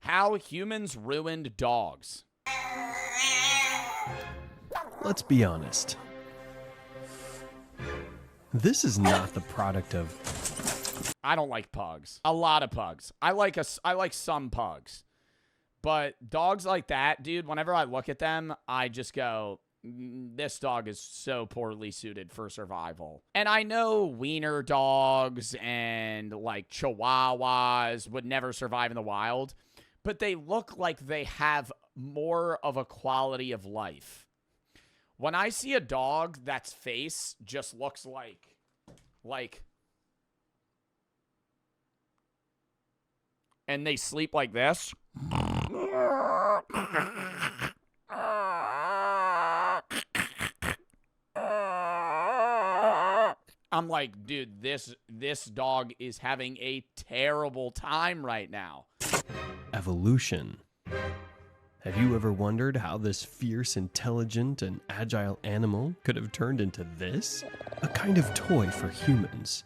How humans ruined dogs. Let's be honest. This is not the product of... I don't like pugs. A lot of pugs. I like some pugs. But dogs like that, dude, whenever I look at them, I just go, this dog is so poorly suited for survival. And I know wiener dogs and like chihuahuas would never survive in the wild, but they look like they have more of a quality of life. When I see a dog that's face just looks like, and they sleep like this. I'm like, dude, this dog is having a terrible time right now. Evolution. Have you ever wondered how this fierce, intelligent, and agile animal could have turned into this? A kind of toy for humans.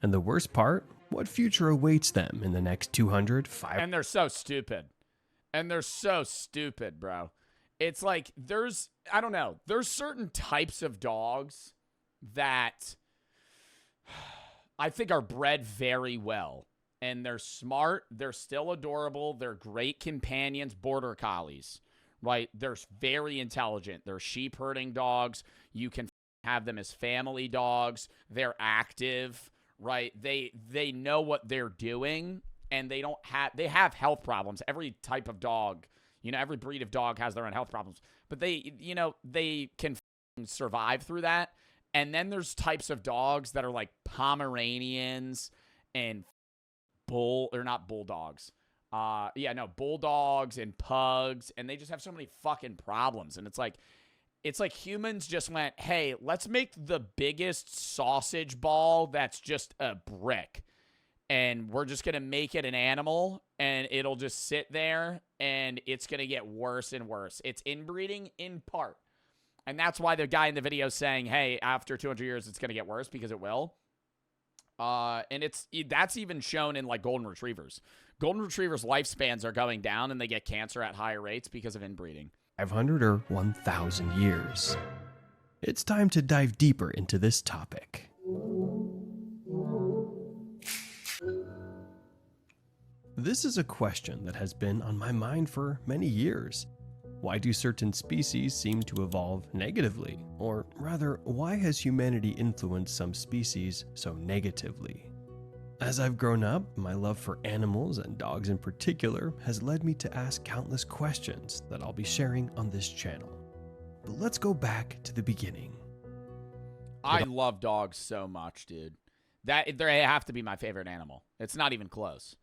And the worst part, what future awaits them in the next 200, 500... And they're so stupid. And they're so stupid, bro. It's like, I don't know, there's certain types of dogs that I think are bred very well. And they're smart. They're still adorable. They're great companions, border collies, right? They're very intelligent. They're sheep herding dogs. You can have them as family dogs. They're active, right? They know what they're doing, and they have health problems. Every type of dog, every breed of dog has their own health problems, but they can survive through that. And then there's types of dogs that are like Pomeranians and bulldogs and pugs, and they just have so many fucking problems. And it's like humans just went, hey, let's make the biggest sausage ball that's just a brick, and we're just gonna make it an animal, and it'll just sit there, and it's gonna get worse and worse. It's inbreeding in part, and that's why the guy in the video is saying, hey, after 200 years it's gonna get worse, because it will. And that's even shown in like golden retrievers. Golden retrievers' lifespans are going down, and they get cancer at higher rates because of inbreeding. 500 or 1,000 years. It's time to dive deeper into this topic. This is a question that has been on my mind for many years. Why do certain species seem to evolve negatively? Or rather, why has humanity influenced some species so negatively? As I've grown up, my love for animals, and dogs in particular, has led me to ask countless questions that I'll be sharing on this channel. But let's go back to the beginning. I love dogs so much, dude. They have to be my favorite animal. It's not even close.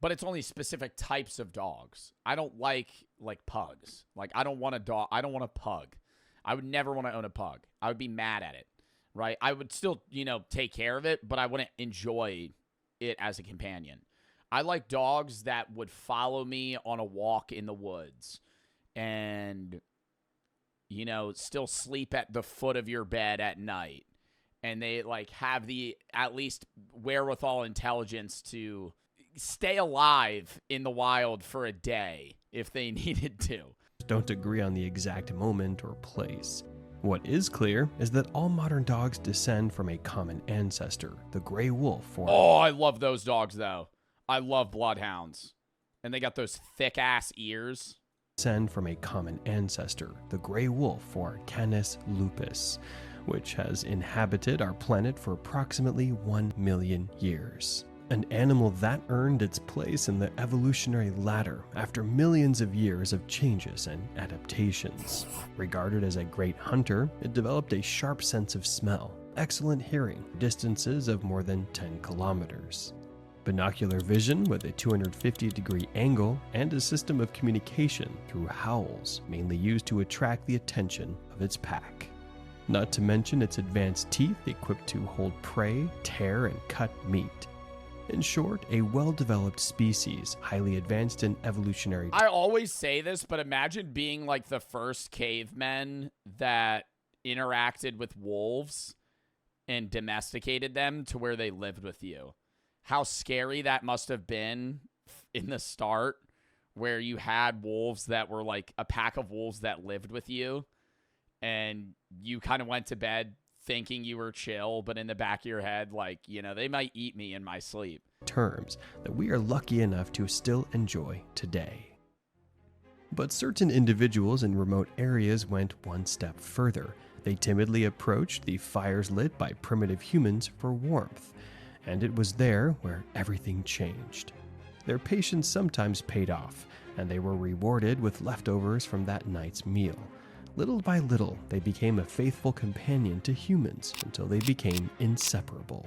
But it's only specific types of dogs. I don't like pugs. Like, I don't want a dog. I don't want a pug. I would never want to own a pug. I would be mad at it, right? I would still, take care of it, but I wouldn't enjoy it as a companion. I like dogs that would follow me on a walk in the woods and, still sleep at the foot of your bed at night. And they, have the, at least, wherewithal intelligence to stay alive in the wild for a day if they needed to. Don't agree on the exact moment or place. What is clear is that all modern dogs descend from a common ancestor, the gray wolf. Oh, I love those dogs, though. I love bloodhounds. And they got those thick-ass ears. Descend from a common ancestor, the gray wolf, or Canis lupus, which has inhabited our planet for approximately 1 million years. An animal that earned its place in the evolutionary ladder after millions of years of changes and adaptations. Regarded as a great hunter, it developed a sharp sense of smell, excellent hearing, distances of more than 10 kilometers, binocular vision with a 250-degree angle, and a system of communication through howls, mainly used to attract the attention of its pack. Not to mention its advanced teeth equipped to hold prey, tear, and cut meat. In short, a well-developed species, highly advanced in evolutionary... I always say this, but imagine being like the first cavemen that interacted with wolves and domesticated them to where they lived with you. How scary that must have been in the start, where you had wolves that were like a pack of wolves that lived with you, and you kind of went to bed thinking you were chill, but in the back of your head, like, you know, they might eat me in my sleep. Terms that we are lucky enough to still enjoy today. But certain individuals in remote areas went one step further. They timidly approached the fires lit by primitive humans for warmth, and it was there where everything changed. Their patience sometimes paid off, and they were rewarded with leftovers from that night's meal. Little by little, they became a faithful companion to humans until they became inseparable.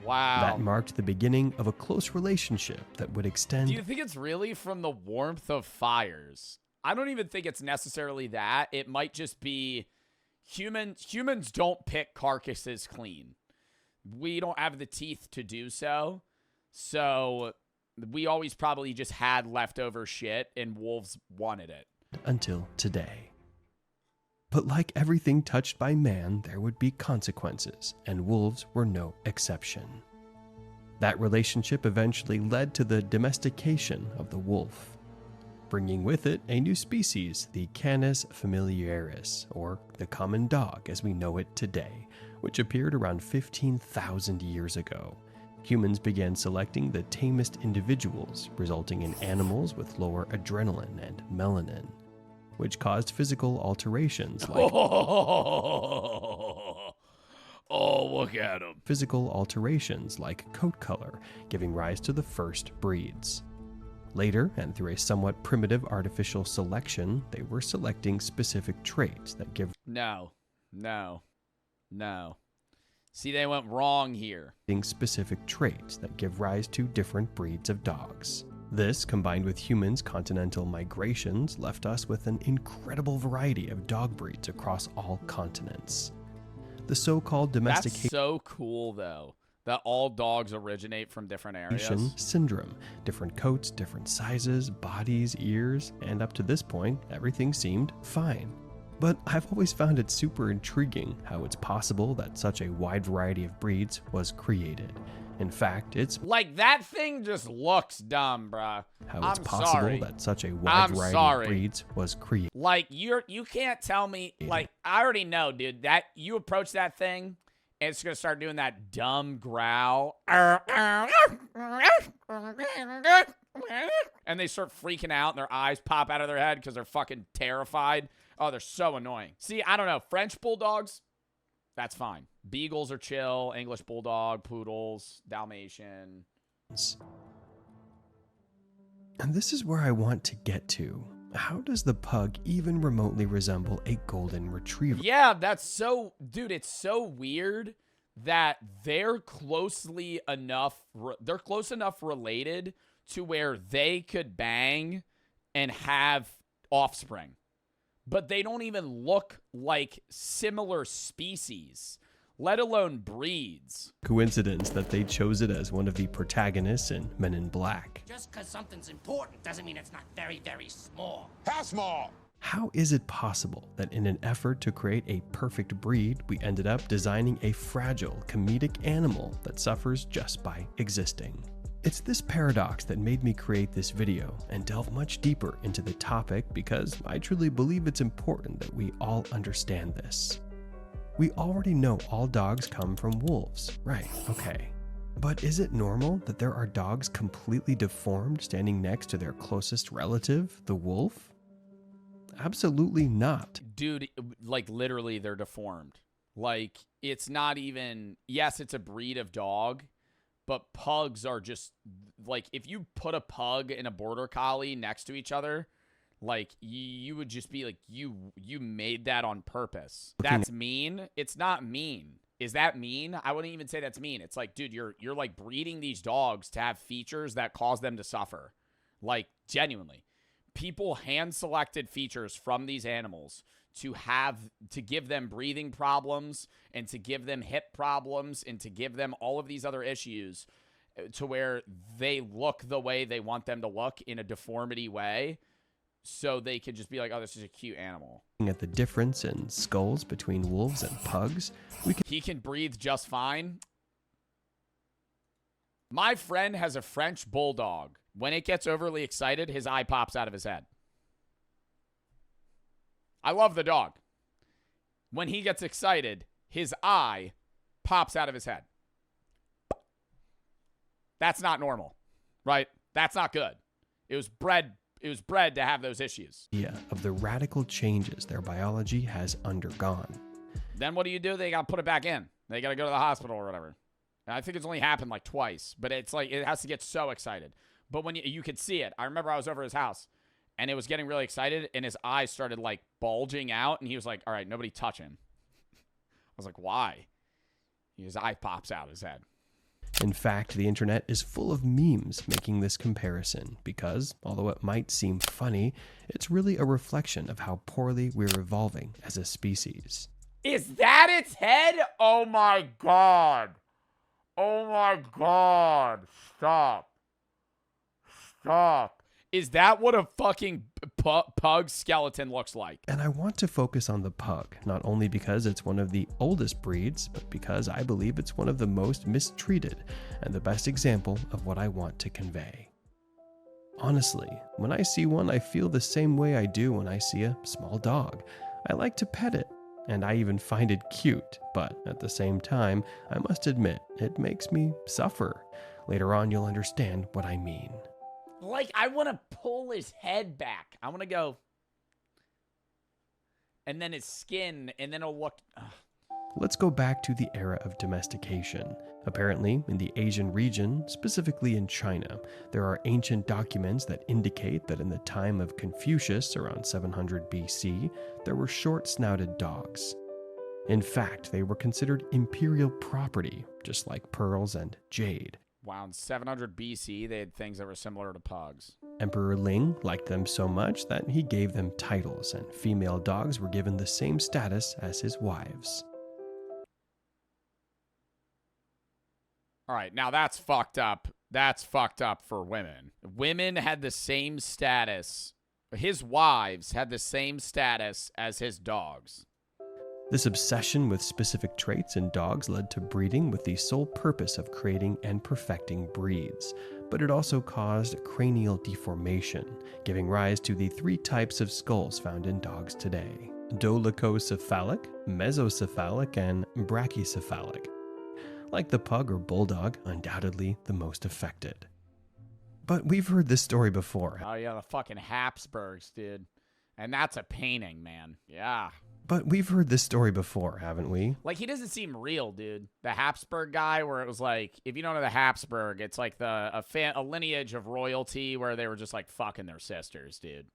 Wow. That marked the beginning of a close relationship that would extend. Do you think it's really from the warmth of fires? I don't even think it's necessarily that. It might just be humans don't pick carcasses clean. We don't have the teeth to do so. So we always probably just had leftover shit, and wolves wanted it. Until today. But like everything touched by man, there would be consequences, and wolves were no exception. That relationship eventually led to the domestication of the wolf, bringing with it a new species, the Canis familiaris, or the common dog as we know it today, which appeared around 15,000 years ago. Humans began selecting the tamest individuals, resulting in animals with lower adrenaline and melanin, which caused physical alterations like look at him. Physical alterations like coat color, giving rise to the first breeds. Later, and through a somewhat primitive artificial selection, they were selecting specific traits that give No. See, they went wrong here. Specific traits that give rise to different breeds of dogs. This, combined with humans' continental migrations, left us with an incredible variety of dog breeds across all continents. The so-called domestication That's so cool, though, that all dogs originate from different areas. Syndrome. Different coats, different sizes, bodies, ears, and up to this point, everything seemed fine. But I've always found it super intriguing how it's possible that such a wide variety of breeds was created. In fact, it's like that thing just looks dumb, bruh. How it's possible sorry. that such a wide variety of breeds was created. Like you can't tell me. Like I already know, dude. That you approach that thing, and it's gonna start doing that dumb growl, and they start freaking out, and their eyes pop out of their head because they're fucking terrified. Oh, they're so annoying. See, I don't know. French bulldogs, that's fine. Beagles are chill. English bulldog, poodles, Dalmatian. And this is where I want to get to. How does the pug even remotely resemble a golden retriever? Yeah, that's so... Dude, it's so weird that they're close enough related to where they could bang and have offspring. But they don't even look like similar species, let alone breeds. Coincidence that they chose it as one of the protagonists in Men in Black. Just because something's important doesn't mean it's not very, very small. How small? How is it possible that in an effort to create a perfect breed, we ended up designing a fragile, comedic animal that suffers just by existing? It's this paradox that made me create this video and delve much deeper into the topic because I truly believe it's important that we all understand this. We already know all dogs come from wolves, right? Okay. But is it normal that there are dogs completely deformed standing next to their closest relative, the wolf? Absolutely not. Dude, like literally they're deformed. Like it's not even, yes, it's a breed of dog, but pugs are just like, if you put a pug and a border collie next to each other, like you would just be like, you made that on purpose. That's mean. It's not mean. Is that mean? I wouldn't even say that's mean. It's like, dude, you're like breeding these dogs to have features that cause them to suffer. Like genuinely. People hand selected features from these animals to give them breathing problems and to give them hip problems and to give them all of these other issues to where they look the way they want them to look in a deformity way so they can just be like, oh, this is a cute animal. At the difference in skulls between wolves and pugs, he can breathe just fine. My friend has a French bulldog. When it gets overly excited, his eye pops out of his head. I love the dog. When he gets excited, his eye pops out of his head. That's not normal, right? That's not good. It was bred to have those issues. Yeah, of the radical changes their biology has undergone. Then what do? They got to put it back in. They got to go to the hospital or whatever. And I think it's only happened like twice, but it's like it has to get so excited. But when you could see it, I remember I was over his house and it was getting really excited and his eyes started like bulging out and he was like, all right, nobody touch him. I was like, why? His eye pops out his head. In fact, the internet is full of memes making this comparison because, although it might seem funny, it's really a reflection of how poorly we're evolving as a species. Is that its head? Oh my God. Oh my God. Stop. Is that what a fucking pug skeleton looks like? And I want to focus on the pug, not only because it's one of the oldest breeds, but because I believe it's one of the most mistreated and the best example of what I want to convey. Honestly, when I see one, I feel the same way I do when I see a small dog. I like to pet it, and I even find it cute, but at the same time, I must admit, it makes me suffer. Later on, you'll understand what I mean. Like, I want to pull his head back. I want to go. And then his skin, and then it'll look. Ugh. Let's go back to the era of domestication. Apparently, in the Asian region, specifically in China, there are ancient documents that indicate that in the time of Confucius, around 700 BC, there were short-snouted dogs. In fact, they were considered imperial property, just like pearls and jade. Wow, in 700 BC, they had things that were similar to pugs. Emperor Ling liked them so much that he gave them titles, and female dogs were given the same status as his wives. All right, now that's fucked up. That's fucked up for women. Women had the same status. His wives had the same status as his dogs. This obsession with specific traits in dogs led to breeding with the sole purpose of creating and perfecting breeds, but it also caused cranial deformation, giving rise to the three types of skulls found in dogs today: dolichocephalic, mesocephalic, and brachycephalic. Like the pug or bulldog, undoubtedly the most affected. But we've heard this story before. Oh yeah, the fucking Habsburgs, dude. And that's a painting, man. Yeah. But we've heard this story before, haven't we? Like, he doesn't seem real, dude. The Habsburg guy, where it was like, if you don't know the Habsburg, it's like a lineage of royalty where they were just like fucking their sisters, dude.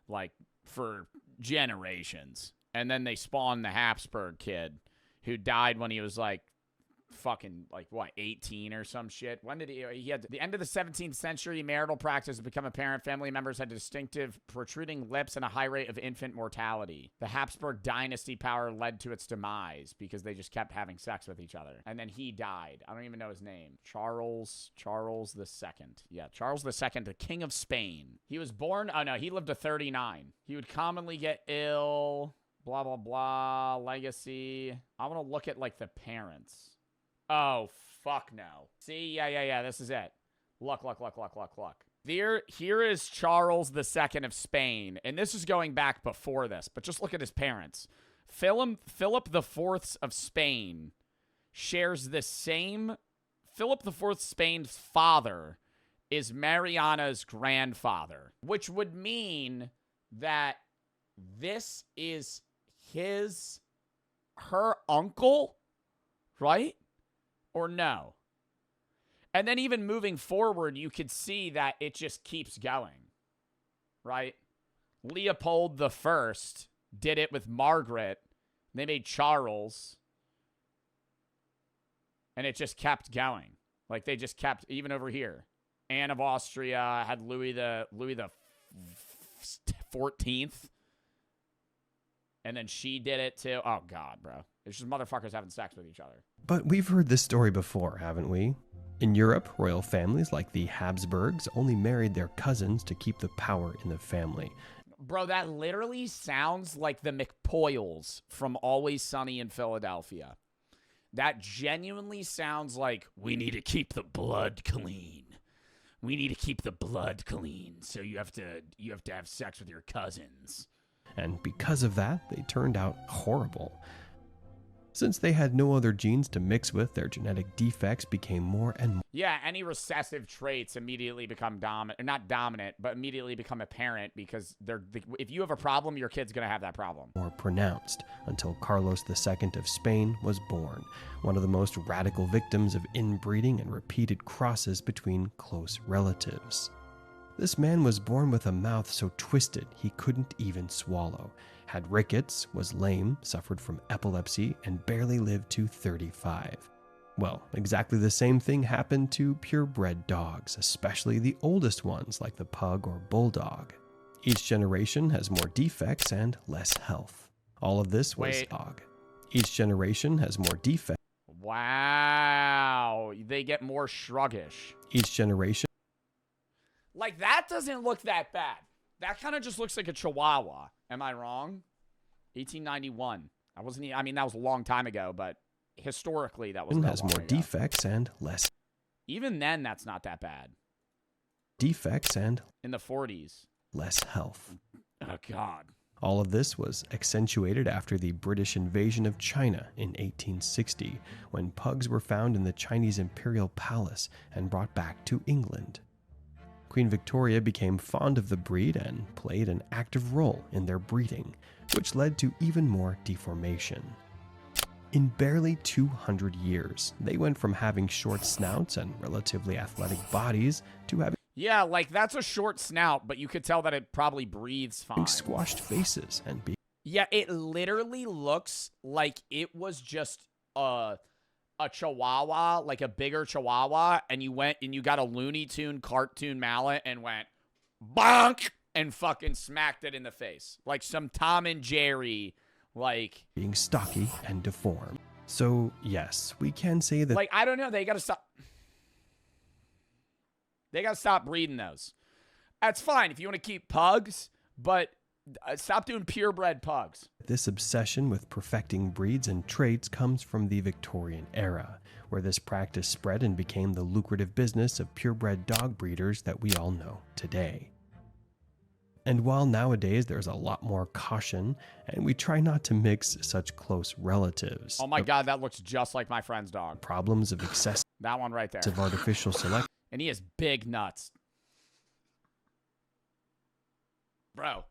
Like, for generations. And then they spawned the Habsburg kid who died when he was like, fucking, like, what, 18 or some shit? When did he had the end of the 17th century, marital practice had become apparent. Family members had distinctive protruding lips and a high rate of infant mortality. The Habsburg dynasty power led to its demise because they just kept having sex with each other. And then he died. I don't even know his name. Charles II. Yeah, Charles II, the King of Spain. He was born, oh no, he lived to 39. He would commonly get ill, blah, blah, blah, legacy. I want to look at, like, the parents. Oh, fuck no. See? Yeah. This is it. Look. Here is Charles II of Spain. And this is going back before this, but just look at his parents. Philip IV of Spain shares the same. Philip IV Spain's father is Mariana's grandfather, which would mean that this is her uncle, right? Or no? And then even moving forward, you could see that it just keeps going, right? Leopold I did it with Margaret. They made Charles. And it just kept going. Like, they just kept, even over here. Anne of Austria had Louis the 14th. And then she did it too. Oh, God, bro. It's just motherfuckers having sex with each other. But we've heard this story before, haven't we? In Europe, royal families like the Habsburgs only married their cousins to keep the power in the family. Bro, that literally sounds like the McPoyles from Always Sunny in Philadelphia. That genuinely sounds like, we need to keep the blood clean. We need to keep the blood clean, so you have to have sex with your cousins. And because of that, they turned out horrible. Since they had no other genes to mix with, their genetic defects became more and Yeah, any recessive traits immediately become dominant, not dominant, but immediately become apparent because if you have a problem, your kid's going to have that problem. more pronounced until Carlos II of Spain was born, one of the most radical victims of inbreeding and repeated crosses between close relatives. This man was born with a mouth so twisted he couldn't even swallow, had rickets, was lame, suffered from epilepsy, and barely lived to 35. Well, exactly the same thing happened to purebred dogs, especially the oldest ones like the pug or bulldog. Each generation has more defects and less health. All of this was dog. Each generation has more defects. Wow. They get more shruggish. Each generation. Like, that doesn't look that bad. That kind of just looks like a Chihuahua. Am I wrong? 1891. That was a long time ago, but historically that was has more defects and less. Even then, that's not that bad. Defects and in the 40s. Less health. Oh, God. All of this was accentuated after the British invasion of China in 1860, when pugs were found in the Chinese imperial palace and brought back to England. Queen Victoria became fond of the breed and played an active role in their breeding, which led to even more deformation. In barely 200 years, they went from having short snouts and relatively athletic bodies to having that's a short snout, but you could tell that it probably breathes fine. Squashed faces and Yeah, it literally looks like it was just a Chihuahua, like a bigger Chihuahua, and you went and you got a Looney Tune cartoon mallet and went bonk and fucking smacked it in the face. Like some Tom and Jerry, like being stocky and deformed. So, yes, we can say that. Like, I don't know, they got to stop. They got to stop breeding those. That's fine if you want to keep pugs, but stop doing purebred pugs. This obsession with perfecting breeds and traits comes from the Victorian era, where this practice spread and became the lucrative business of purebred dog breeders that we all know today. And while nowadays there's a lot more caution, and we try not to mix such close relatives. Oh my God, that looks just like my friend's dog. Problems of excessive that one right there. Artificial selection. And he has big nuts. Bro,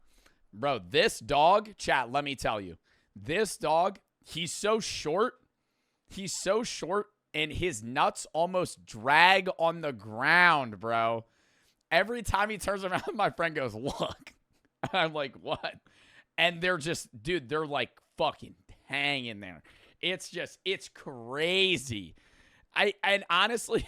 this dog, chat, let me tell you. This dog, he's so short, and his nuts almost drag on the ground, bro. Every time he turns around, my friend goes, look. I'm like, what? And they're just, dude, they're like fucking hanging there. It's crazy. And honestly,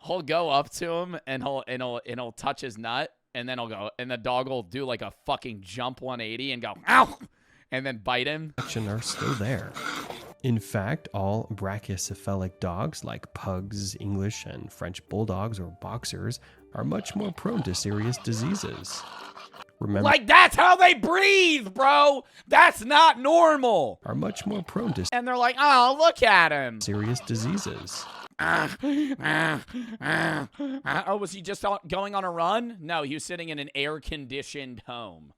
he'll go up to him and he'll touch his nut. And then he'll go, and the dog will do like a fucking jump 180 and go, ow, and then bite him. Are still there. In fact, all brachycephalic dogs like pugs, English, and French bulldogs or boxers are much more prone to serious diseases. Remember, like, that's how they breathe, bro. That's not normal. Are much more prone to. And they're like, oh, look at him. Serious diseases. Oh, was he just going on a run? No, he was sitting in an air-conditioned home.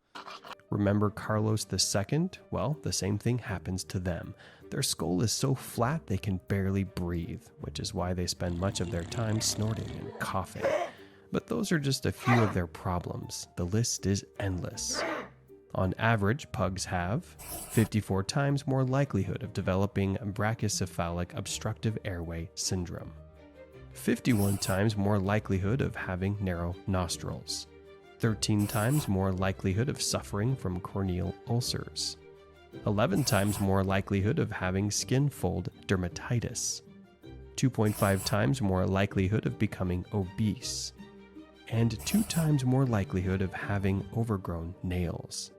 Remember Carlos II? Well, the same thing happens to them. Their skull is so flat they can barely breathe, which is why they spend much of their time snorting and coughing. But those are just a few of their problems. The list is endless. On average, pugs have 54 times more likelihood of developing brachycephalic obstructive airway syndrome, 51 times more likelihood of having narrow nostrils, 13 times more likelihood of suffering from corneal ulcers, 11 times more likelihood of having skin fold dermatitis, 2.5 times more likelihood of becoming obese, and 2 times more likelihood of having overgrown nails.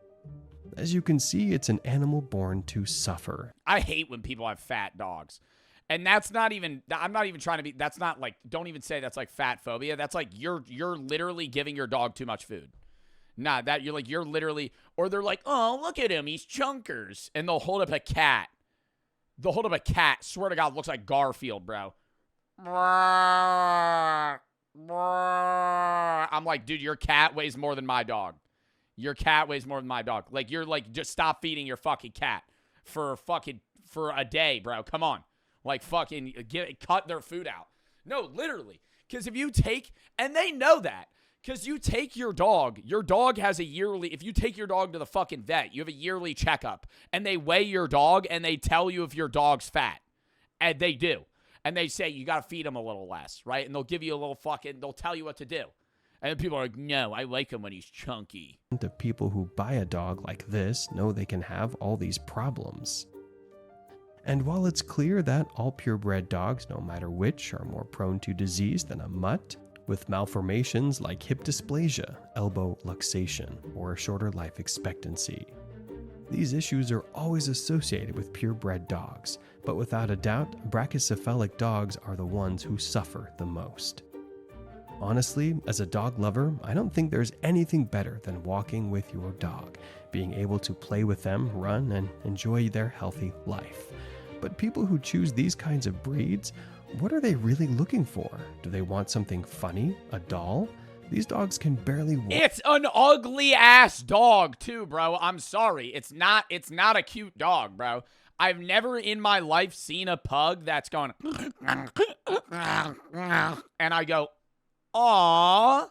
As you can see, it's an animal born to suffer. I hate when people have fat dogs. And that's not even, I'm not even trying to be, that's not like, don't even say that's like fat phobia. That's like, you're literally giving your dog too much food. Nah, that you're literally, or they're like, oh, look at him, he's chunkers. And they'll hold up a cat. Swear to God, looks like Garfield, bro. I'm like, dude, your cat weighs more than my dog. Your cat weighs more than my dog. Like, you're like, just stop feeding your fucking cat for a day, bro. Come on. Like, fucking cut their food out. No, literally. Because if you take, and they know that, because you take your dog has a yearly, if you take your dog to the fucking vet, you have a yearly checkup, and they weigh your dog, and they tell you if your dog's fat. And they do. And they say, you got to feed him a little less, right? And they'll give you a little they'll tell you what to do. And then people are like, no, I like him when he's chunky. The people who buy a dog like this know they can have all these problems. And while it's clear that all purebred dogs, no matter which, are more prone to disease than a mutt, with malformations like hip dysplasia, elbow luxation, or a shorter life expectancy. These issues are always associated with purebred dogs, but without a doubt, brachycephalic dogs are the ones who suffer the most. Honestly, as a dog lover, I don't think there's anything better than walking with your dog, being able to play with them, run, and enjoy their healthy life. But people who choose these kinds of breeds, what are they really looking for? Do they want something funny? A doll? These dogs can barely walk. It's an ugly ass dog too, bro. I'm sorry. It's not a cute dog, bro. I've never in my life seen a pug that's going and I go, "Aw."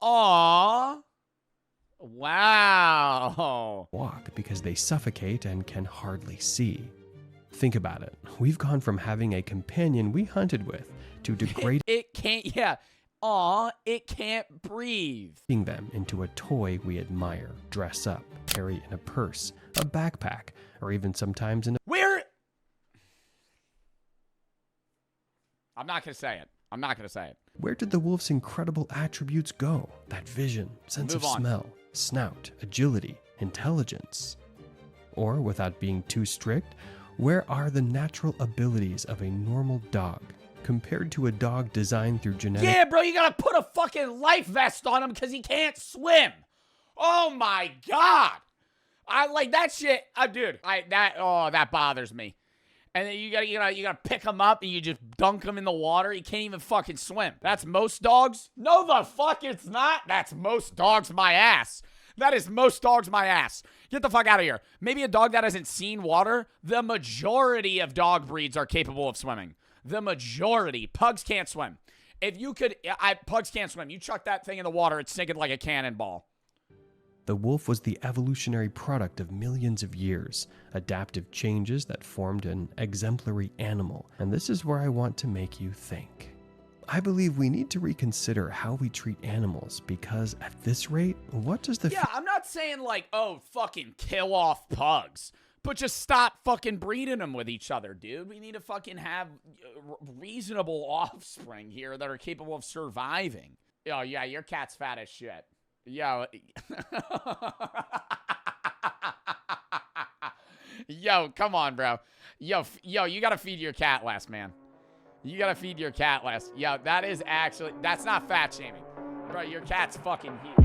Aw. Wow. Walk because they suffocate and can hardly see. Think about it. We've gone from having a companion we hunted with to degrading it can't, yeah. Aw, it can't breathe. them into a toy we admire, dress up, carry in a purse, a backpack, or even sometimes in a... I'm not going to say it. I'm not going to say it. Where did the wolf's incredible attributes go? That vision, sense of smell, snout, agility, intelligence. Or, without being too strict, where are the natural abilities of a normal dog compared to a dog designed through genetic... Yeah, bro, you gotta put a fucking life vest on him because he can't swim. Oh my God. I like that shit. Dude, that bothers me. And then you gotta pick him up and you just dunk him in the water. He can't even fucking swim. That's most dogs? No, the fuck it's not. That's most dogs my ass. That is most dogs my ass. Get the fuck out of here. Maybe a dog that hasn't seen water. The majority of dog breeds are capable of swimming. The majority. Pugs can't swim. If you could, pugs can't swim. You chuck that thing in the water, it's sinking like a cannonball. The wolf was the evolutionary product of millions of years, adaptive changes that formed an exemplary animal. And this is where I want to make you think. I believe we need to reconsider how we treat animals because at this rate, what does the... Yeah, I'm not saying like, oh, fucking kill off pugs. But just stop fucking breeding them with each other, dude. We need to fucking have reasonable offspring here that are capable of surviving. Oh, yeah, your cat's fat as shit. Yo. Yo, come on, bro. Yo, you gotta feed your cat less, man. You gotta feed your cat less. Yo, that is actually, that's not fat shaming. Bro, your cat's fucking huge.